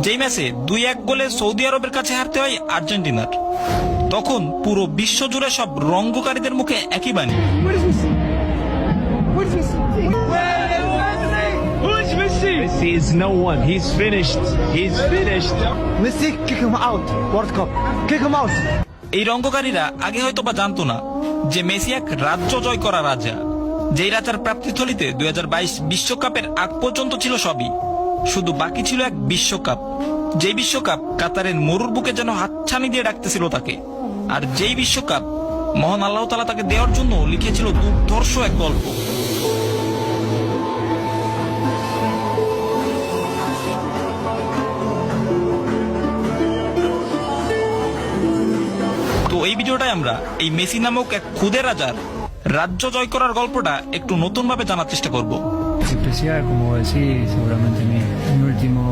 যেই ম্যাচে 2-1 গোলে সৌদি আরবের কাছে হারতে হয় আর্জেন্টিনার। তখন পুরো বিশ্ব জুড়ে সব রঙ্গকারীদের মুখে একই বাণী, Messi is no one. He's finished. He's finished. Messi, kick him out. World Cup. Kick him out. এই রঙ্গকারীরা আগে হয়তো বা জানতো না যে মেসি এক রাজ্য জয় করা রাজা, যেই রাজার প্রাপ্তিথলিতে 2022 বিশ্বকাপের আগ পর্যন্ত ছিল সবই, শুধু বাকি ছিল এক বিশ্বকাপ। যেই বিশ্বকাপ কাতারের মরুর বুকে যেন হাতছানি দিয়ে ডাকতেছিল তাকে, আর যেই বিশ্বকাপ মহান আল্লাহ তাআলা তাকে দেওয়ার জন্য লিখেছিল দুর্ধর্ষ এক গল্প। তো এই ভিডিওটায় আমরা এই মেসি নামক এক খুদে রাজার রাজ্য জয় করার গল্পটা একটু নতুন ভাবে জানার চেষ্টা করব। Especial, como decís, seguramente mi último